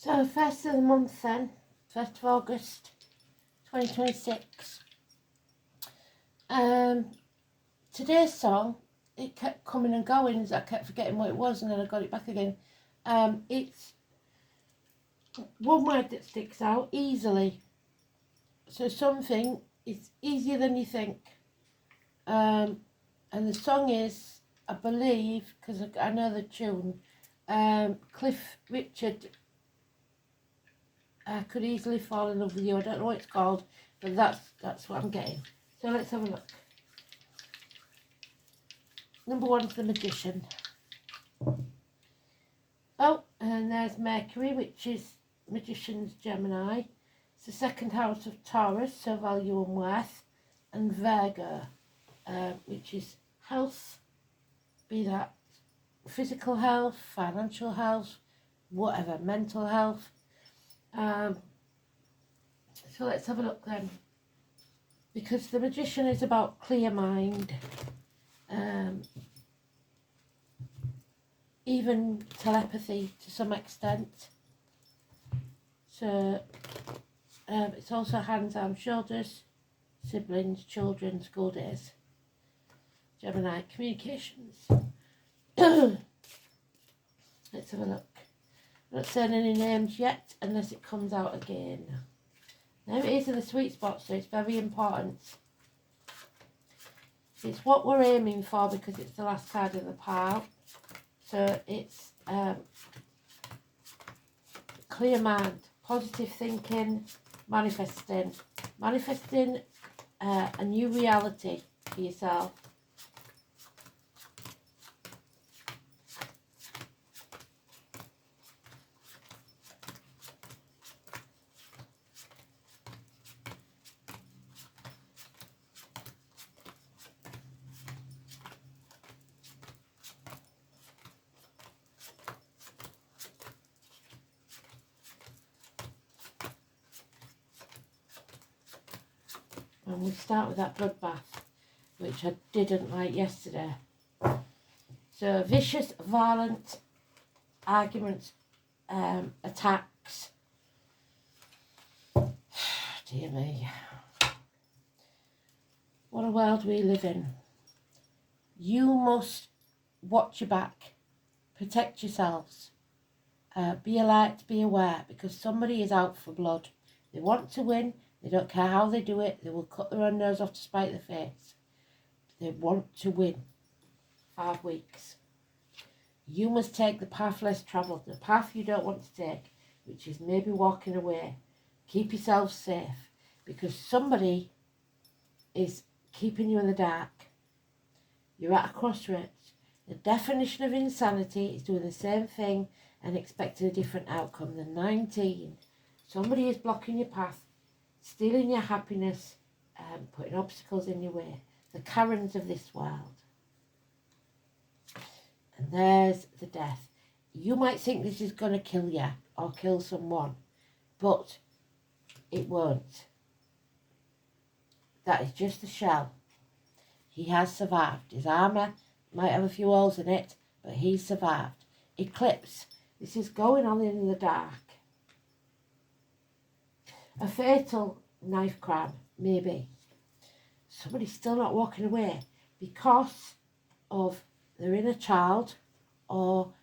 So first of the month then, 1st of August 2026. Today's song, it kept coming and going as I kept forgetting what it was, and then I got it back again. It's one word that sticks out easily. So something is easier than you think. And the song is, I believe, because I know the tune, Cliff Richard, I Could Easily Fall in Love with You. I don't know what it's called, but that's what I'm getting. So let's have a look. Number 1's The Magician. Oh, and there's Mercury, which is Magician's Gemini. It's the second house of Taurus, so value and worth. And Virgo, which is health, be that physical health, financial health, whatever, mental health. So let's have a look then. Because the Magician is about clear mind, even telepathy to some extent. So it's also hands, arms, shoulders, siblings, children, school days. Gemini, communications. Let's have a look. I'm not saying any names yet unless it comes out again. Now it is in the sweet spot, so it's very important. It's what we're aiming for because it's the last card of the pile. So it's clear mind, positive thinking, manifesting a new reality for yourself. And we start with that bloodbath, which I didn't like yesterday. So vicious, violent arguments, attacks. Dear me. What a world we live in. You must watch your back, protect yourselves, be alert, be aware, because somebody is out for blood. They want to win. They don't care how they do it. They will cut their own nose off to spite their face. They want to win. 5 weeks. You must take the path less travelled, the path you don't want to take, which is maybe walking away. Keep yourself safe, because somebody is keeping you in the dark. You're at a crossroads. The definition of insanity is doing the same thing and expecting a different outcome. The 19. Somebody is blocking your path, stealing your happiness, putting obstacles in your way. The Karens of this world. And there's the death. You might think this is going to kill you or kill someone, but it won't. That is just a shell. He has survived. His armour might have a few holes in it, but he's survived. Eclipse. This is going on in the dark. A fatal knife crime, maybe. Somebody's still not walking away because of their inner child or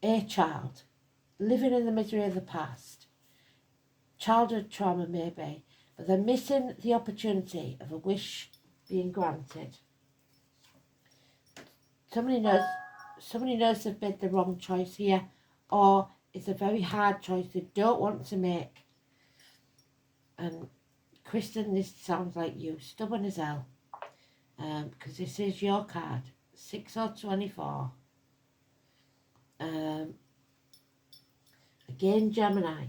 a child living in the misery of the past. Childhood trauma, maybe, but they're missing the opportunity of a wish being granted. Somebody knows they've made the wrong choice here, or it's a very hard choice they don't want to make. And Kristen, this sounds like you, stubborn as hell, because this is your card, 6 or 24. Again, Gemini.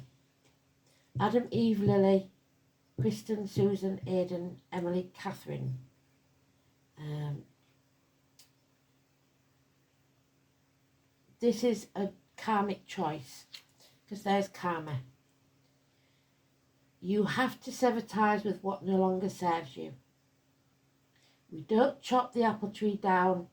Adam, Eve, Lily, Kristen, Susan, Aidan, Emily, Catherine. This is a karmic choice, because there's karma. You have to sever ties with what no longer serves you. We don't chop the apple tree down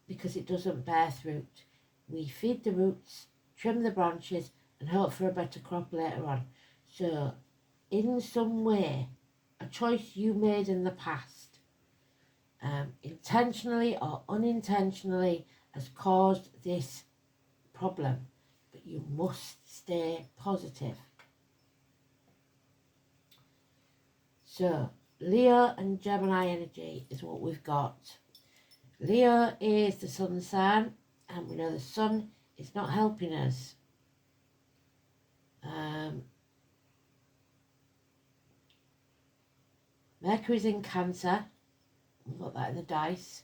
because it doesn't bear fruit. We feed the roots, trim the branches, and hope for a better crop later on. So, in some way, a choice you made in the past, intentionally or unintentionally, has caused this problem. But you must stay positive. So, Leo and Gemini energy is what we've got. Leo is the sun sign, and we know the sun is not helping us. Mercury's in Cancer. We've got that in the dice.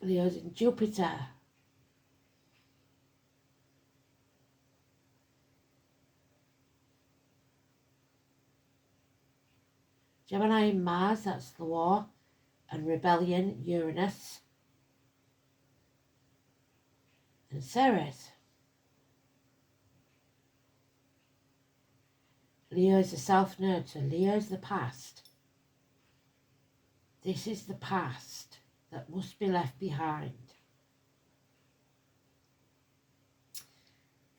Leo's in Jupiter. Gemini in Mars, that's the war and rebellion, Uranus. And Ceres. Leo's the South Node, so Leo's the past. This is the past that must be left behind.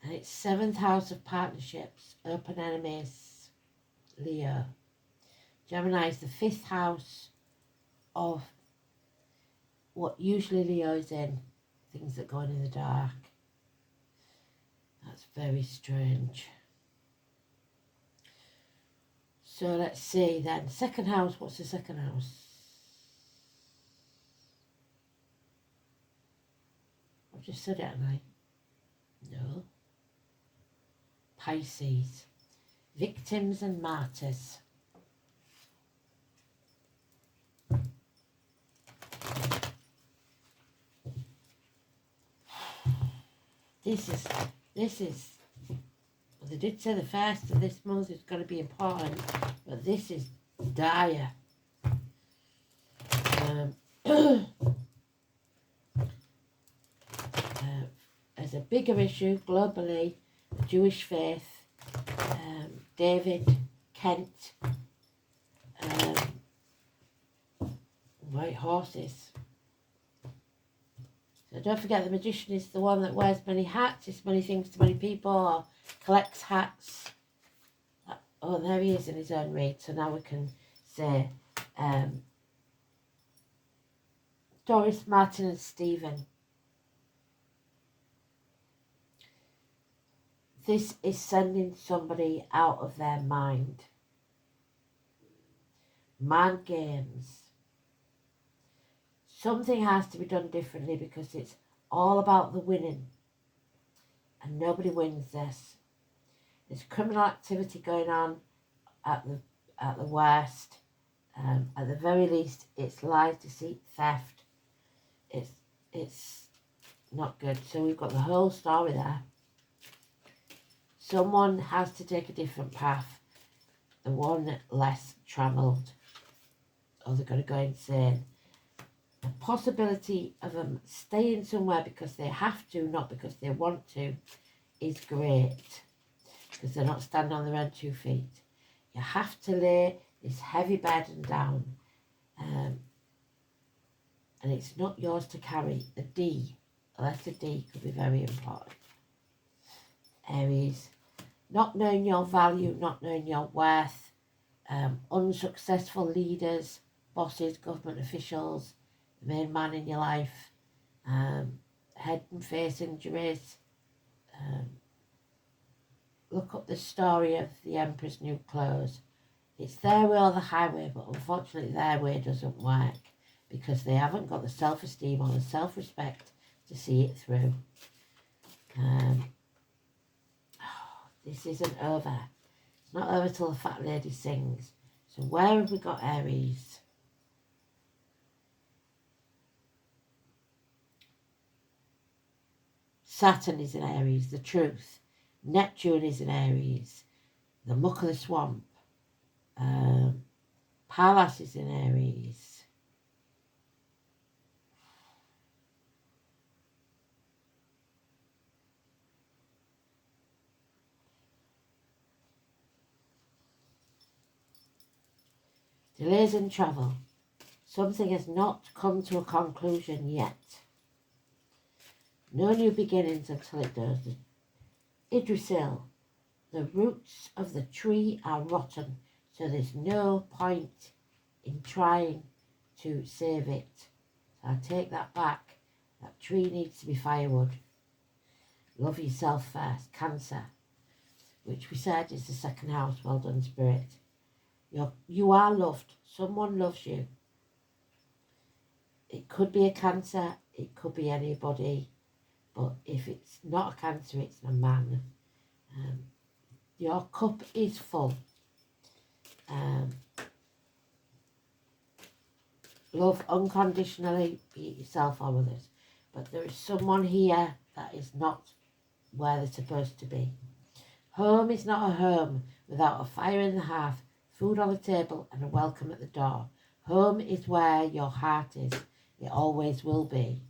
And it's 7th house of partnerships, open enemies, Leo. Gemini is the 5th house of what usually Leo is in, things that go on in the dark. That's very strange. So let's see then. Second house, what's the second house? I've just said it, haven't I? No. Pisces. Victims and martyrs. This is, well, they did say the first of this month is going to be important, but this is dire. As a bigger issue globally, the Jewish faith, David, Kent, white horses. So don't forget, the magician is the one that wears many hats, is many things to many people, or collects hats. Oh, there he is in his own read. So now we can say Doris, Martin and Stephen. This is sending somebody out of their mind. Mind games. Something has to be done differently because it's all about the winning. And nobody wins this. There's criminal activity going on at the worst. At the very least, it's lies, deceit, theft. It's not good. So we've got the whole story there. Someone has to take a different path, the one less travelled, or they're going to go insane. The possibility of them staying somewhere because they have to, not because they want to, is great, because they're not standing on their own 2 feet. You have to lay this heavy burden down, and it's not yours to carry. The D, the letter D, could be very important. Aries, not knowing your value, not knowing your worth, unsuccessful leaders, bosses, government officials, the main man in your life, head and face injuries. Look up the story of the Emperor's New Clothes. It's their way or the highway, but unfortunately their way doesn't work because they haven't got the self-esteem or the self-respect to see it through. This isn't over. It's not over till the fat lady sings. So where have we got Aries? Saturn is in Aries, the truth. Neptune is in Aries, the muck of the swamp. Pallas is in Aries. Delays in travel. Something has not come to a conclusion yet. No new beginnings until it does. Idrisil, the roots of the tree are rotten, so there's no point in trying to save it. So I take that back. That tree needs to be firewood. Love yourself first. Cancer, which we said is the second house. Well done, Spirit. You are loved. Someone loves you. It could be a Cancer. It could be anybody. But if it's not a Cancer, it's a man. Your cup is full. Love unconditionally, be it yourself or others. But there is someone here that is not where they're supposed to be. Home is not a home without a fire in the hearth, food on the table and a welcome at the door. Home is where your heart is. It always will be.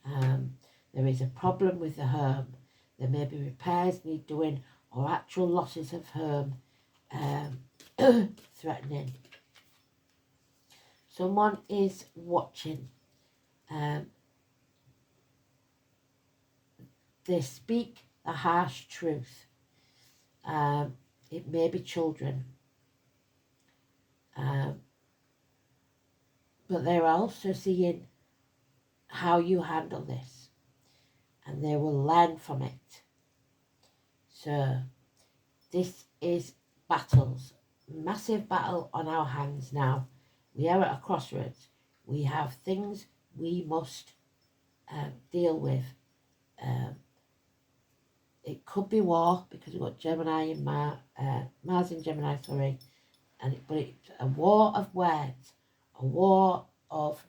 There is a problem with the home. There may be repairs need doing or actual losses of home threatening. Someone is watching. They speak a harsh truth. It may be children. But they're also seeing how you handle this. And they will learn from it. So this is battles. Massive battle on our hands now. We are at a crossroads. We have things we must deal with. It could be war because we've got Gemini and Mars in Gemini, sorry. But it's a war of words, a war of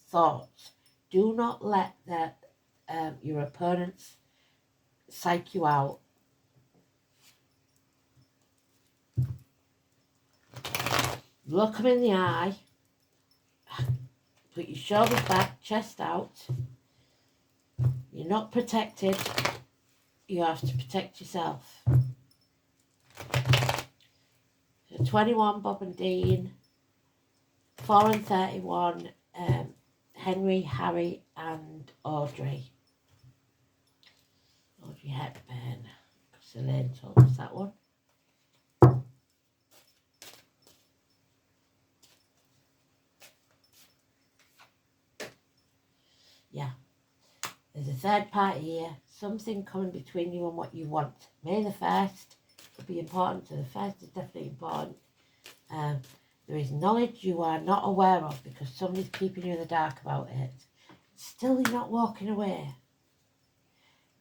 thoughts. Do not let your opponents psych you out. Look them in the eye. Put your shoulders back, chest out. You're not protected. You have to protect yourself. So 21, Bob and Dean. 4 and 31, Henry, Harry and Audrey. Audrey Hepburn. Elaine told us that one. Yeah. There's a third party here. Something coming between you and what you want. May the 1st could be important. So the 1st is definitely important. There is knowledge you are not aware of because somebody's keeping you in the dark about it. Still, you're not walking away.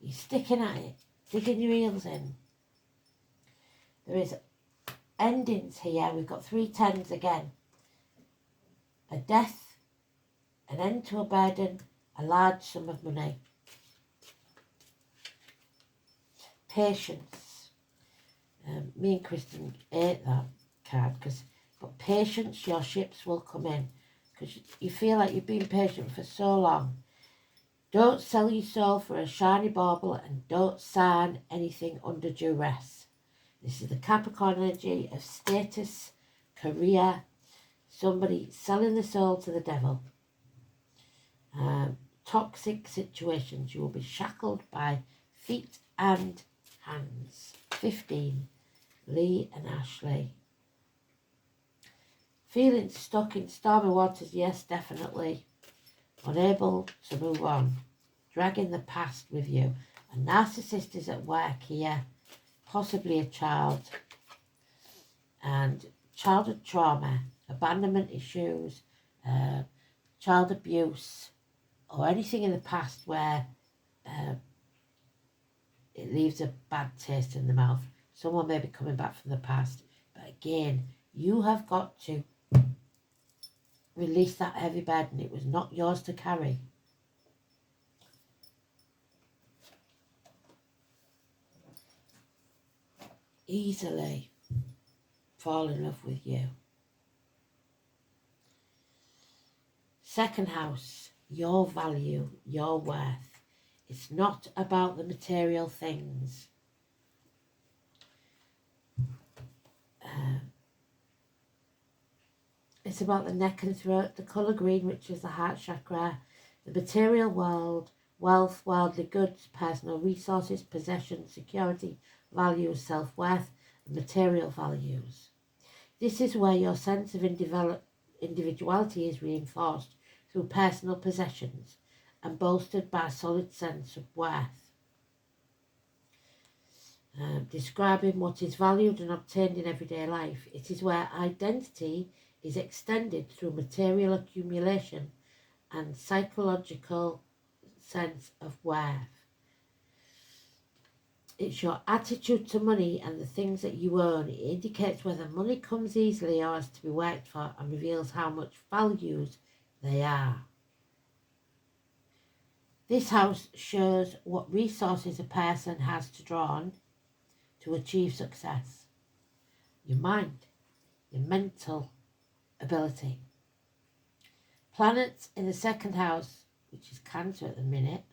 You're sticking at it, digging your heels in. There is endings here. We've got 3 tens again. A death, an end to a burden, a large sum of money. Patience. Me and Kristen ate that card but patience, your ships will come in because you feel like you've been patient for so long. Don't sell your soul for a shiny bauble and don't sign anything under duress. This is the Capricorn energy of status, career, somebody selling the soul to the devil. Toxic situations, you will be shackled by feet and hands. 15, Lee and Ashley. Feeling stuck in stormy waters, yes, definitely. Unable to move on. Dragging the past with you. A narcissist is at work here. Possibly a child. And childhood trauma, abandonment issues, child abuse, or anything in the past where it leaves a bad taste in the mouth. Someone may be coming back from the past. But again, you have got to release that heavy burden. It was not yours to carry. Easily fall in love with you. Second house, your value, your worth. It's not about the material things. It's about the neck and throat, the colour green, which is the heart chakra, the material world, wealth, worldly goods, personal resources, possessions, security, values, self-worth, and material values. This is where your sense of individuality is reinforced through personal possessions and bolstered by a solid sense of worth. Describing what is valued and obtained in everyday life. It is where identity is extended through material accumulation and psychological sense of worth. It's your attitude to money and the things that you own. It indicates whether money comes easily or has to be worked for, and reveals how much valued they are. This house shows what resources a person has to draw on to achieve success. Your mind, your mental ability. Planets in the second house, which is Cancer at the minute,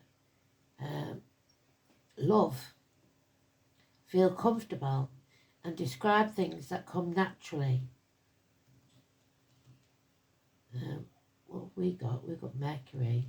love, feel comfortable, and describe things that come naturally. What have we got? We've got Mercury.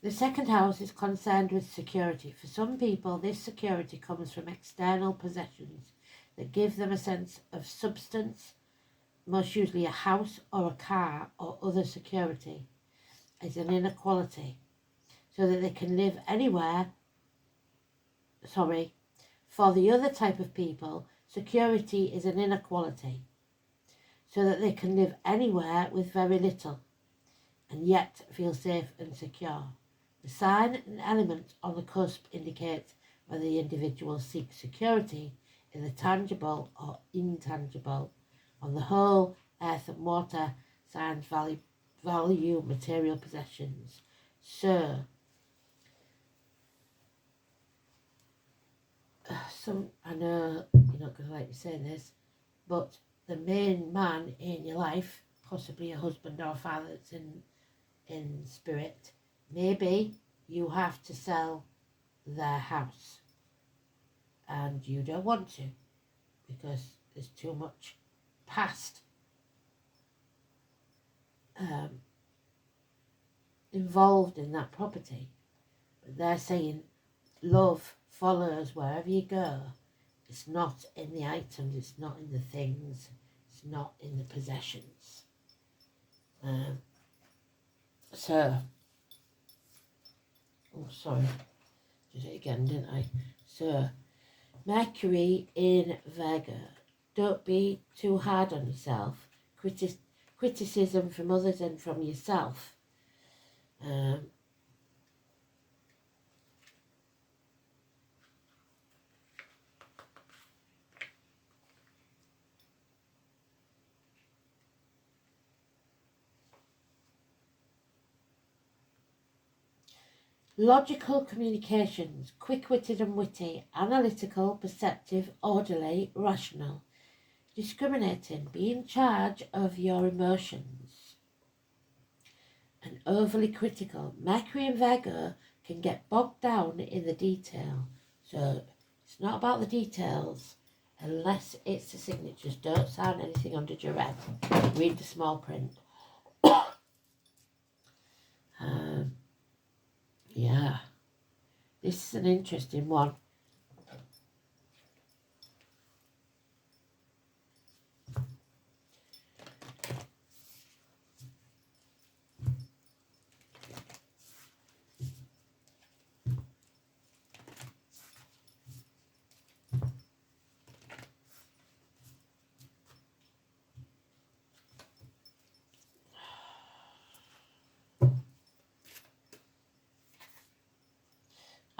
The second house is concerned with security. For some people, this security comes from external possessions that give them a sense of substance, most usually a house or a car or other security. It's an inequality, so that they can live anywhere. For the other type of people, security is an inequality, so that they can live anywhere with very little and yet feel safe and secure. The sign and element on the cusp indicates whether the individual seeks security in the tangible or intangible. On the whole, earth and water signs value material possessions. So, I know you're not going to like me saying this, but the main man in your life, possibly a husband or a father that's in spirit, maybe you have to sell their house and you don't want to because there's too much past involved in that property. But they're saying love follows wherever you go. It's not in the items, it's not in the things, it's not in the possessions. Did it again, didn't I? So, Mercury in Virgo. Don't be too hard on yourself. Criticism from others and from yourself. Logical communications, quick-witted and witty, analytical, perceptive, orderly, rational, discriminating, be in charge of your emotions, and overly critical. Mercury and Virgo can get bogged down in the detail, so it's not about the details unless it's the signatures. Don't sign anything under duress. Read the small print. Yeah, this is an interesting one.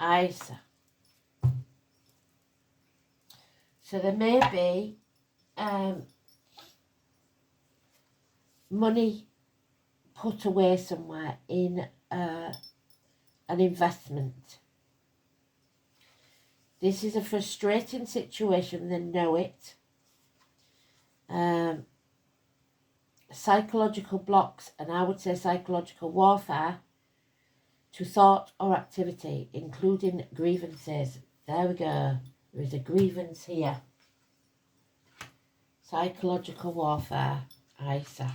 Isa. So there may be money put away somewhere in an investment. This is a frustrating situation, they know it. Psychological blocks, and I would say psychological warfare, to thought or activity, including grievances. There we go. There is a grievance here. Psychological warfare, ISA.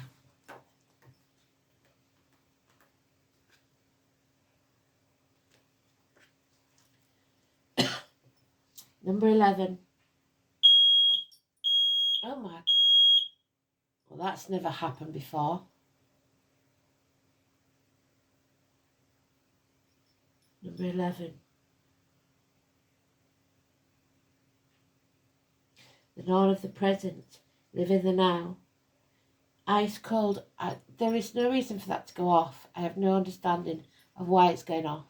Number 11. Oh my. Well, that's never happened before. Number 11. The known of the present, live in the now. Ice cold. There is no reason for that to go off. I have no understanding of why it's going off.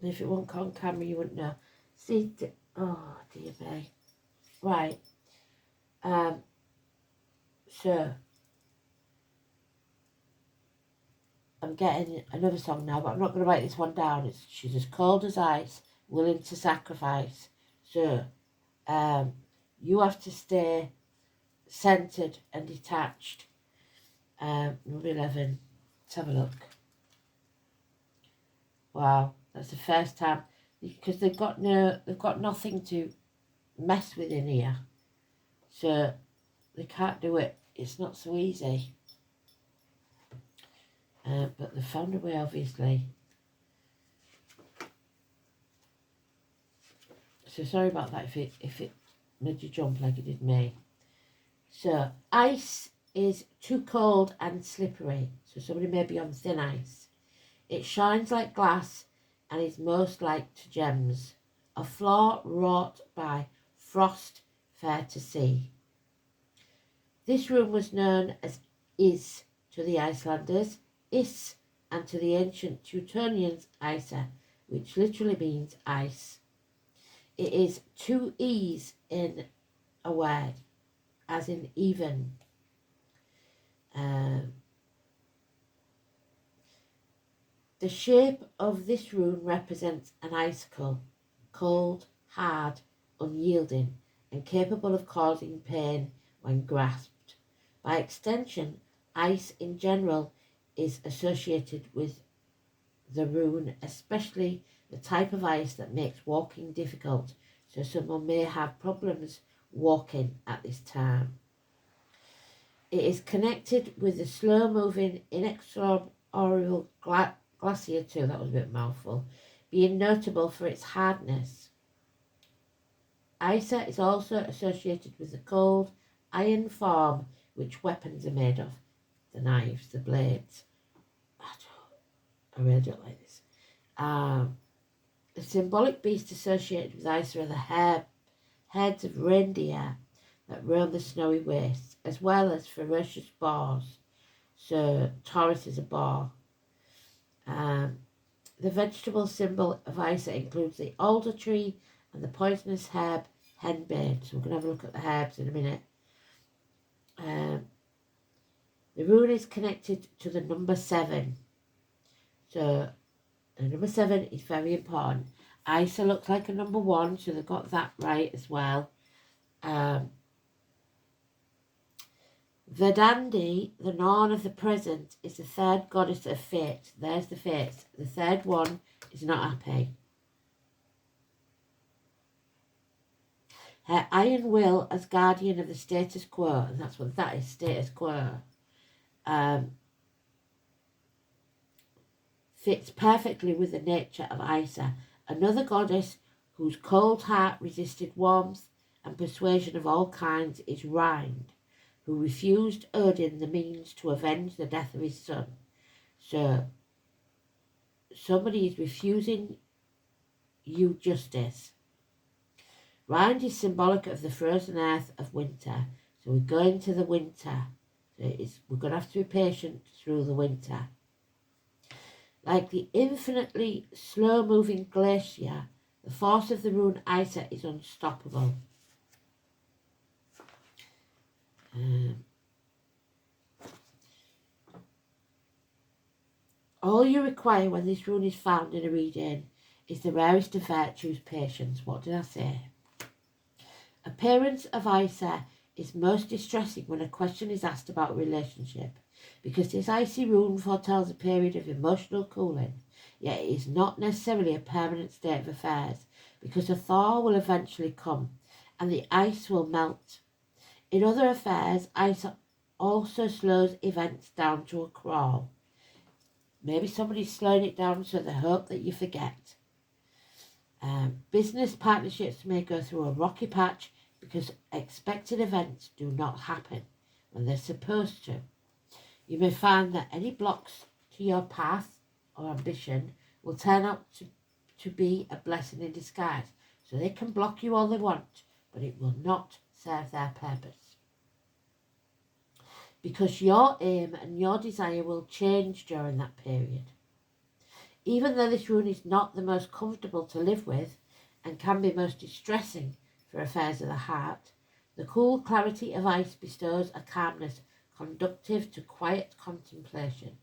If it wasn't on camera, you wouldn't know. See, oh dear me. Right. So I'm getting another song now, but I'm not going to write this one down. She's as cold as ice, willing to sacrifice. So you have to stay centered and detached. Number 11. Let's have a look. Wow, that's the first time, because they've got nothing to mess with in here, so they can't do it. It's not so easy. But they found a way, obviously. So sorry about that if it made you jump like it did me. So ice is too cold and slippery. So somebody may be on thin ice. It shines like glass and is most like to gems. A floor wrought by frost fair to see. This room was known as Is to the Icelanders, Is, and to the ancient Teutonians, Isa, which literally means ice. It is two E's in a word, as in even. The shape of this rune represents an icicle, cold, hard, unyielding, and capable of causing pain when grasped. By extension, ice in general is associated with the rune, especially the type of ice that makes walking difficult, so someone may have problems walking at this time. It is connected with the slow-moving, inexorable glacier too, that was a bit mouthful, being notable for its hardness. Isa is also associated with the cold, iron form which weapons are made of. The knives, the blades. I really don't like this. The symbolic beasts associated with Isa are the heads of reindeer that roam the snowy wastes, as well as ferocious boars. So Taurus is a boar. The vegetable symbol of Isa includes the alder tree and the poisonous herb henbane. So we're going to have a look at the herbs in a minute. The rune is connected to the number 7. So the number 7 is very important. Isa looks like a number 1, so they've got that right as well. Verdandi, the Norn of the present, is the third goddess of fate. There's the fates. The third one is not happy. Her iron will as guardian of the status quo, and that's what that is, status quo, fits perfectly with the nature of Isa, another goddess whose cold heart resisted warmth and persuasion of all kinds is Rind, who refused Odin the means to avenge the death of his son. So somebody is refusing you justice. Rind is symbolic of the frozen earth of winter. So we're going to the winter. So we're going to have to be patient through the winter. Like the infinitely slow-moving glacier, the force of the rune Isa is unstoppable. All you require when this rune is found in a reading is the rarest of virtues, patience. What did I say? Appearance of Isa is most distressing when a question is asked about a relationship. Because this icy rune foretells a period of emotional cooling, yet it is not necessarily a permanent state of affairs, because a thaw will eventually come and the ice will melt. In other affairs, ice also slows events down to a crawl. Maybe somebody's slowing it down so they hope that you forget. Business partnerships may go through a rocky patch because expected events do not happen when they're supposed to. You may find that any blocks to your path or ambition will turn out to be a blessing in disguise. So they can block you all they want, but it will not serve their purpose. Because your aim and your desire will change during that period. Even though this rune is not the most comfortable to live with and can be most distressing for affairs of the heart, the cool clarity of ice bestows a calmness conducive to quiet contemplation.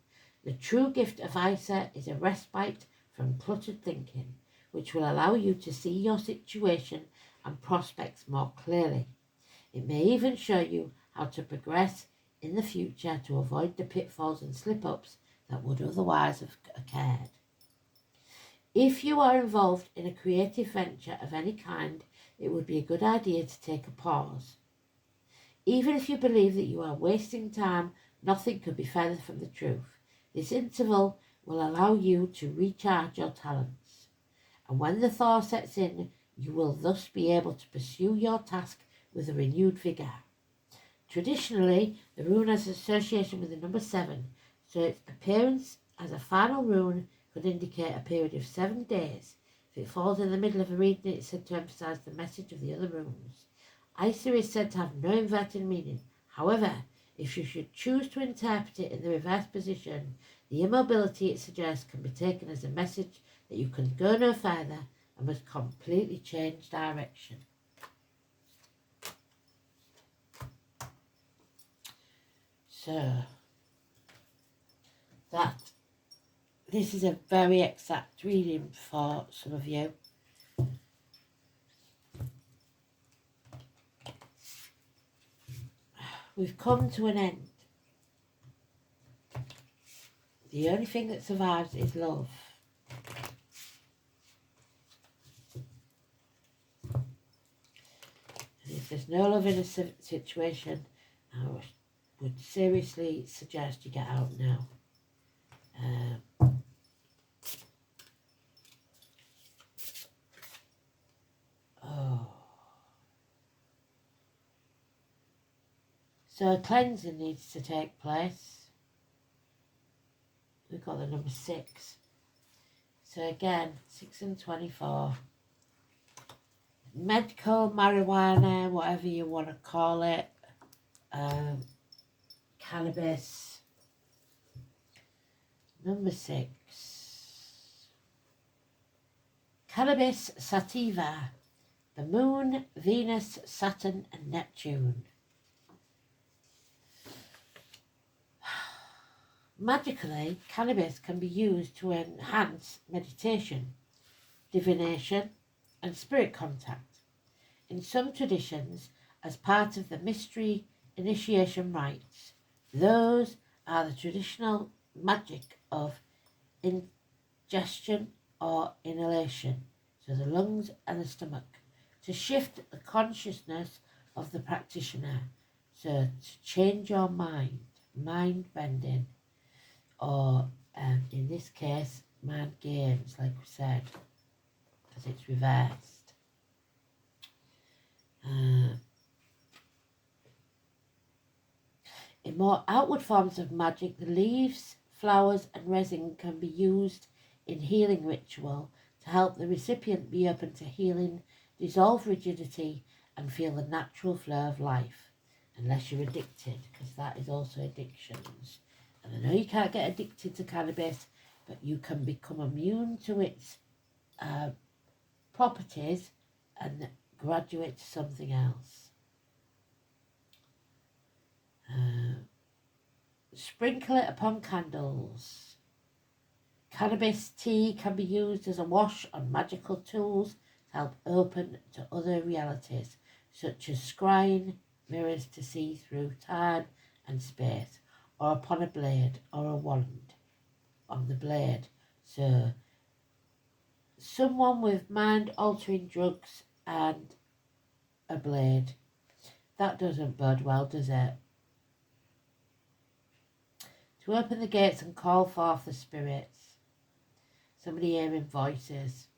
The true gift of Isa is a respite from cluttered thinking, which will allow you to see your situation and prospects more clearly. It may even show you how to progress in the future to avoid the pitfalls and slip-ups that would otherwise have occurred. If you are involved in a creative venture of any kind, it would be a good idea to take a pause. Even if you believe that you are wasting time, nothing could be further from the truth. This interval will allow you to recharge your talents. And when the thaw sets in, you will thus be able to pursue your task with a renewed vigour. Traditionally, the rune has association with the number 7, so its appearance as a final rune could indicate a period of 7 days. If it falls in the middle of a reading, it's said to emphasise the message of the other runes. Isa is said to have no inverted meaning. However, if you should choose to interpret it in the reverse position, the immobility it suggests can be taken as a message that you can go no further and must completely change direction. So, this is a very exact reading for some of you. We've come to an end. The only thing that survives is love. And if there's no love in a situation, I would seriously suggest you get out now. So a cleansing needs to take place. We've got the number 6. So again, 6 and 24. Medical marijuana, whatever you want to call it. Cannabis. Number 6. Cannabis sativa. The Moon, Venus, Saturn and Neptune. Magically, cannabis can be used to enhance meditation, divination, and spirit contact. In some traditions, as part of the mystery initiation rites, those are the traditional magic of ingestion or inhalation, so the lungs and the stomach, to shift the consciousness of the practitioner, so to change your mind bending, or in this case, mind games, like we said, because it's reversed. In more outward forms of magic, the leaves, flowers and resin can be used in healing ritual to help the recipient be open to healing, dissolve rigidity and feel the natural flow of life, unless you're addicted, because that is also addictions. And I know you can't get addicted to cannabis, but you can become immune to its properties and graduate to something else. Sprinkle it upon candles. Cannabis tea can be used as a wash on magical tools to help open to other realities, such as scrying, mirrors to see through time and space, or upon a blade or a wand on the blade. So someone with mind-altering drugs and a blade. That doesn't bode well, does it? To open the gates and call forth the spirits. Somebody hearing voices.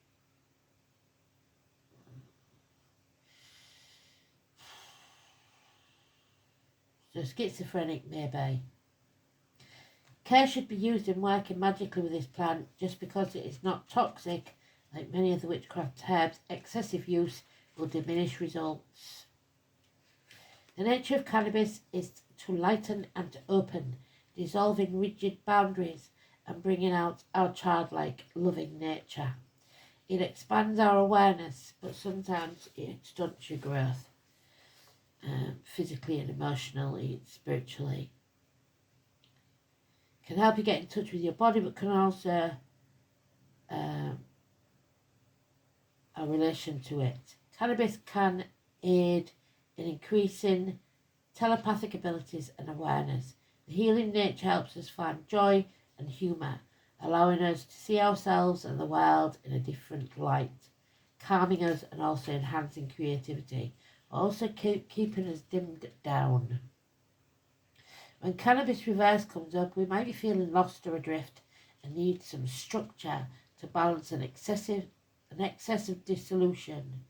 So schizophrenic maybe. Care should be used in working magically with this plant. Just because it is not toxic, like many of the witchcraft herbs, excessive use will diminish results. The nature of cannabis is to lighten and to open, dissolving rigid boundaries and bringing out our childlike, loving nature. It expands our awareness, but sometimes it stunts your growth, physically and emotionally, spiritually. Can help you get in touch with your body, but can also a relation to it. Cannabis can aid in increasing telepathic abilities and awareness. The healing nature helps us find joy and humour, allowing us to see ourselves and the world in a different light, calming us and also enhancing creativity, also keeping us dimmed down. When cannabis reverse comes up, we might be feeling lost or adrift and need some structure to balance an excessive dissolution.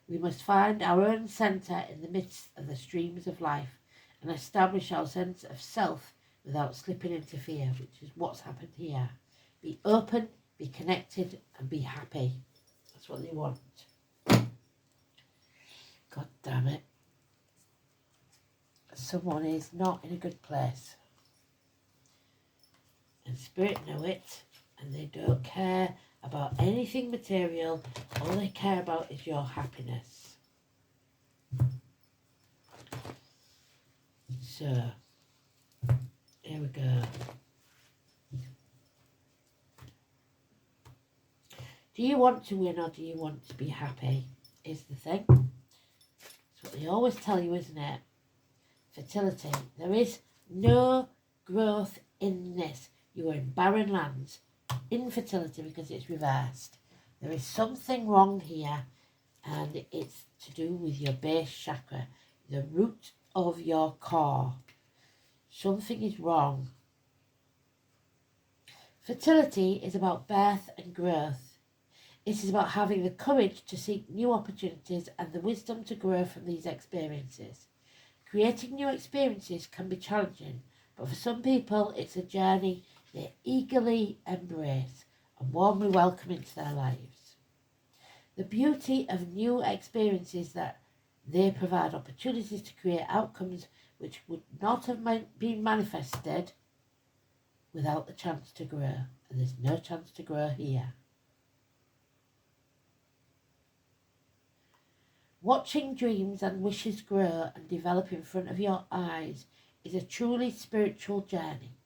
We must find our own centre in the midst of the streams of life and establish our sense of self without slipping into fear, which is what's happened here. Be open, be connected, and be happy. That's what they want. God damn it. Someone is not in a good place. And spirit know it, and they don't care about anything material. All they care about is your happiness. So, here we go. Do you want to win or do you want to be happy? Is the thing. That's what they always tell you, isn't it? Fertility. There is no growth in this. You are in barren lands. Infertility because it's reversed. There is something wrong here, and it's to do with your base chakra, the root of your core. Something is wrong. Fertility is about birth and growth. It is about having the courage to seek new opportunities and the wisdom to grow from these experiences. Creating new experiences can be challenging, but for some people it's a journey they eagerly embrace and warmly welcome into their lives. The beauty of new experiences that they provide opportunities to create outcomes which would not have been manifested without the chance to grow. And there's no chance to grow here. Watching dreams and wishes grow and develop in front of your eyes is a truly spiritual journey.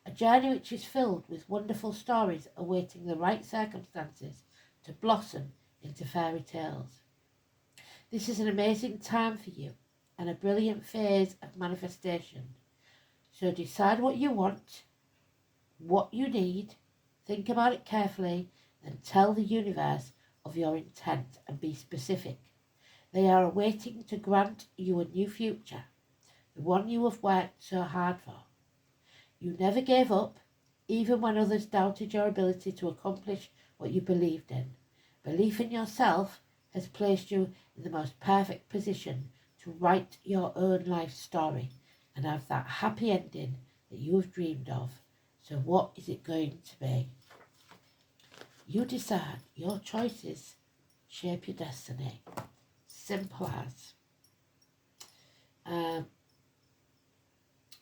A journey which is filled with wonderful stories awaiting the right circumstances to blossom into fairy tales. This is an amazing time for you and a brilliant phase of manifestation. So decide what you want, what you need, think about it carefully, and tell the universe of your intent and be specific. They are waiting to grant you a new future, the one you have worked so hard for. You never gave up, even when others doubted your ability to accomplish what you believed in. Belief in yourself has placed you in the most perfect position to write your own life story and have that happy ending that you have dreamed of. So what is it going to be? You decide. Your choices shape your destiny. Simple as.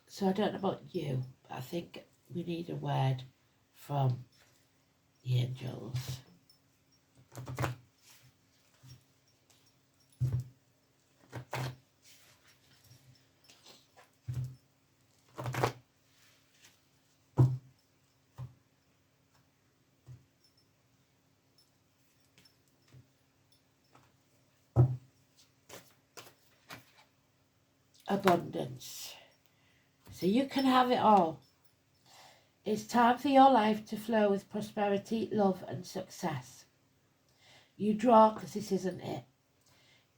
So I don't know about you, but I think we need a word from the angels. Abundance. so you can have it all. It's time for your life to flow with prosperity, love and success. You draw, because this isn't it.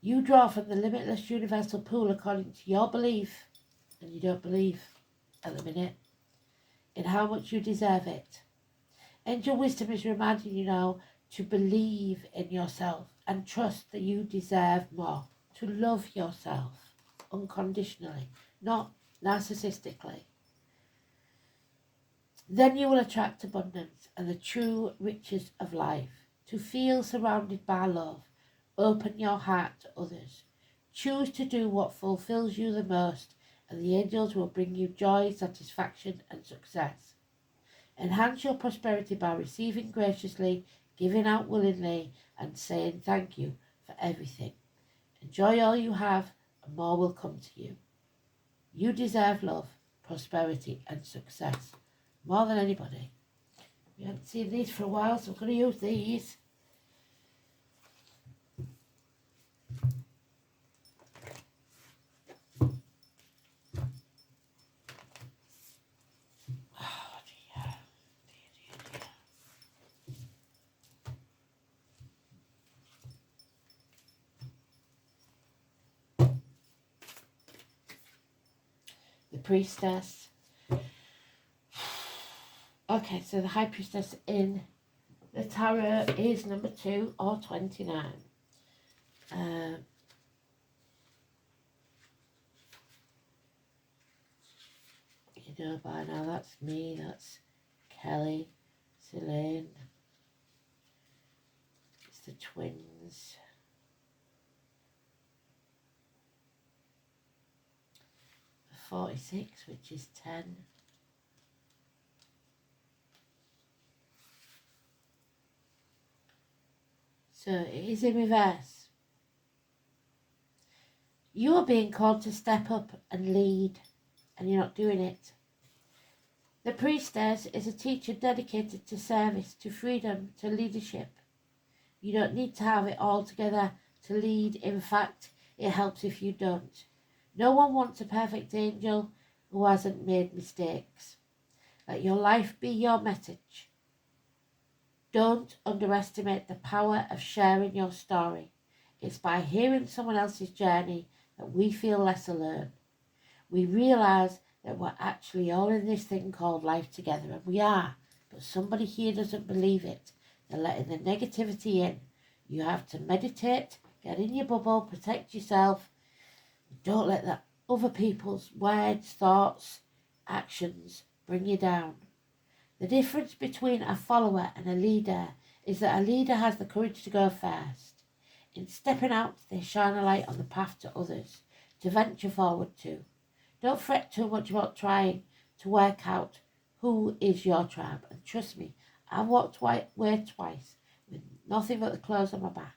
You draw from the limitless universal pool according to your belief, and you don't believe at the minute, in how much you deserve it. Angel Wisdom is reminding you now to believe in yourself and trust that you deserve more, to love yourself unconditionally, not narcissistically. Then you will attract abundance and the true riches of life. To feel surrounded by love, open your heart to others. Choose to do what fulfills you the most, and the angels will bring you joy, satisfaction and success. Enhance your prosperity by receiving graciously, giving out willingly, and saying thank you for everything. Enjoy all you have, and more will come to you. You deserve love, prosperity and success more than anybody. We haven't seen these for a while, so I'm going to use these. Oh dear. The Priestess. Okay, so the High Priestess in the Tarot is number 2 or 29. You know by now, that's me, that's Kelly, Celine, it's the twins. The 46, which is 10. So it is in reverse. You are being called to step up and lead, and you're not doing it. The Priestess is a teacher dedicated to service, to freedom, to leadership. You don't need to have it all together to lead. In fact, it helps if you don't. No one wants a perfect angel who hasn't made mistakes. Let your life be your message. Don't underestimate the power of sharing your story. It's by hearing someone else's journey that we feel less alone. We realise that we're actually all in this thing called life together, and we are, but somebody here doesn't believe it. They're letting the negativity in. You have to meditate, get in your bubble, protect yourself. Don't let the other people's words, thoughts, actions bring you down. The difference between a follower and a leader is that a leader has the courage to go first. In stepping out, they shine a light on the path to others, to venture forward to. Don't fret too much about trying to work out who is your tribe. And trust me, I've walked away twice with nothing but the clothes on my back.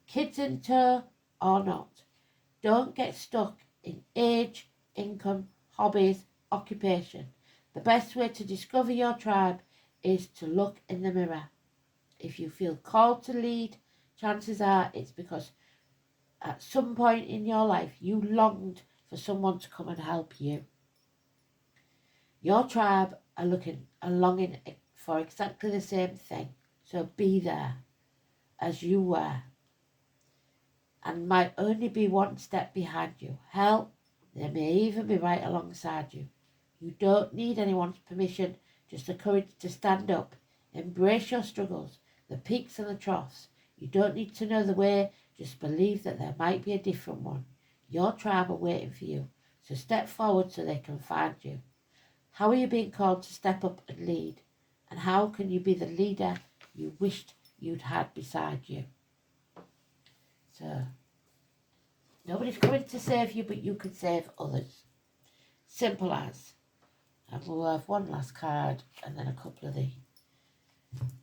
Kids in tow or not. Don't get stuck in age, income, hobbies, occupation. The best way to discover your tribe is to look in the mirror. If you feel called to lead, chances are it's because at some point in your life you longed for someone to come and help you. Your tribe are longing for exactly the same thing. So be there as you were, and might only be one step behind you. Hell, they may even be right alongside you. You don't need anyone's permission, just the courage to stand up. Embrace your struggles, the peaks and the troughs. You don't need to know the way, just believe that there might be a different one. Your tribe are waiting for you, so step forward so they can find you. How are you being called to step up and lead? And how can you be the leader you wished you'd had beside you? So, nobody's coming to save you, but you can save others. Simple as. And we'll have one last card and then a couple of the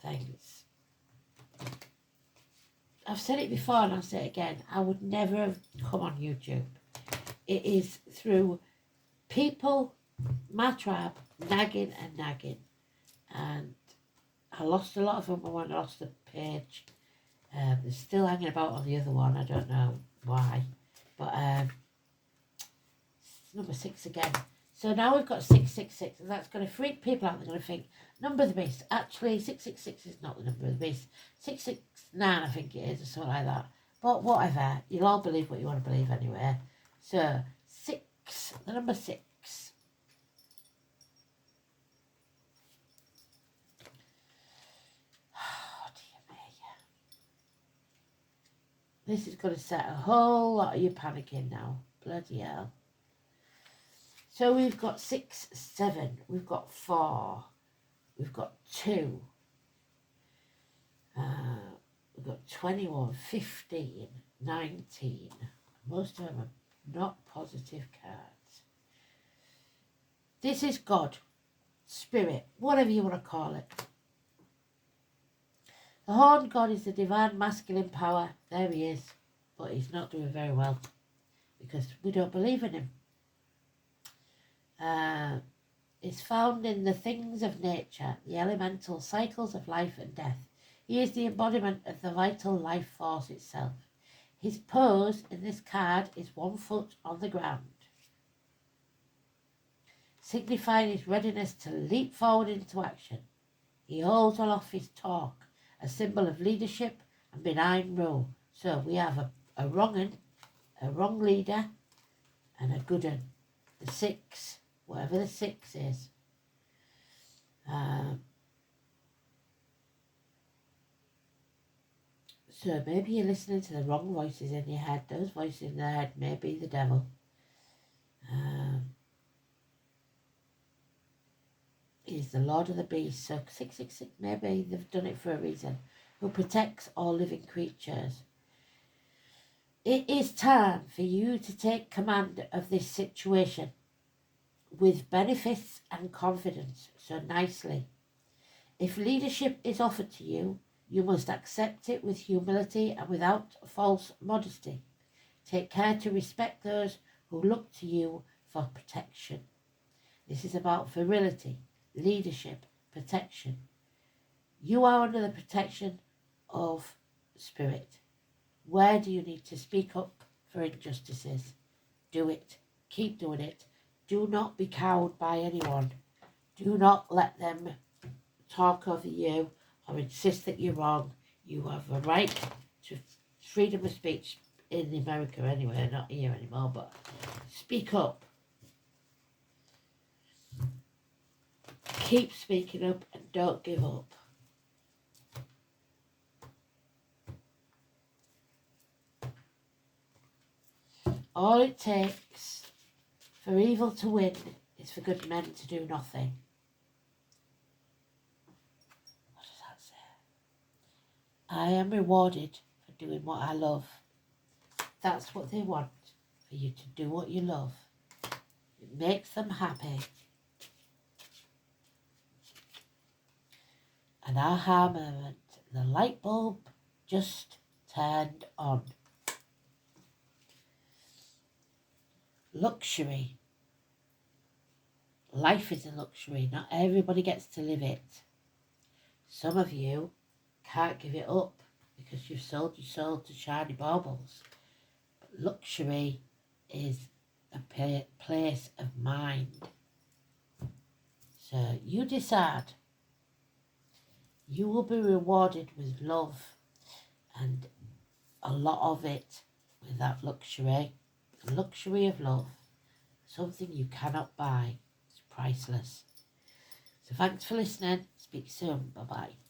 things. I've said it before and I'll say it again. I would never have come on YouTube. It is through people, my tribe, nagging and nagging. And I lost a lot of them when I lost the page. They're still hanging about on the other one. I don't know why. But it's number 6 again. So now we've got 666, and that's going to freak people out. They're going to think, number of the beast. Actually, 666 is not the number of the beast. 669, I think it is, or something like that. But whatever, you'll all believe what you want to believe anyway. So, 6, the number 6. Oh, dear me. This is going to set a whole lot of you panicking now. Bloody hell. So we've got 6, 7, we've got 4, we've got 2, we've got 21, 15, 19. Most of them are not positive cards. This is God, Spirit, whatever you want to call it. The horned God is the divine masculine power. There he is. But he's not doing very well because we don't believe in him. Is found in the things of nature, the elemental cycles of life and death. He is the embodiment of the vital life force itself. His pose in this card is 1 foot on the ground, signifying his readiness to leap forward into action. He holds aloft his talk, a symbol of leadership and benign rule. So we have a wrong un, a wrong leader, and a good un. The 6. Whatever the 6 is. So maybe you're listening to the wrong voices in your head. Those voices in their head may be the devil. He's the Lord of the Beast. So 666, maybe they've done it for a reason. Who protects all living creatures. It is time for you to take command of this situation with benefits and confidence, so nicely. If leadership is offered to you, you must accept it with humility and without false modesty. Take care to respect those who look to you for protection. This is about virility, leadership, protection. You are under the protection of Spirit. Where do you need to speak up for injustices? Do it. Keep doing it. Do not be cowed by anyone. Do not let them talk over you or insist that you're wrong. You have a right to freedom of speech in America anyway, not here anymore, but speak up. Keep speaking up and don't give up. All it takes for evil to win is for good men to do nothing. What does that say? I am rewarded for doing what I love. That's what they want, for you to do what you love. It makes them happy. An aha moment. The light bulb just turned on. Luxury. Life is a luxury. Not everybody gets to live it. Some of you can't give it up because you've sold your soul to shiny baubles. But luxury is a place of mind. So you decide. You will be rewarded with love and a lot of it with that luxury. The luxury of love. Something you cannot buy. It's priceless. So thanks for listening. Speak soon. Bye-bye.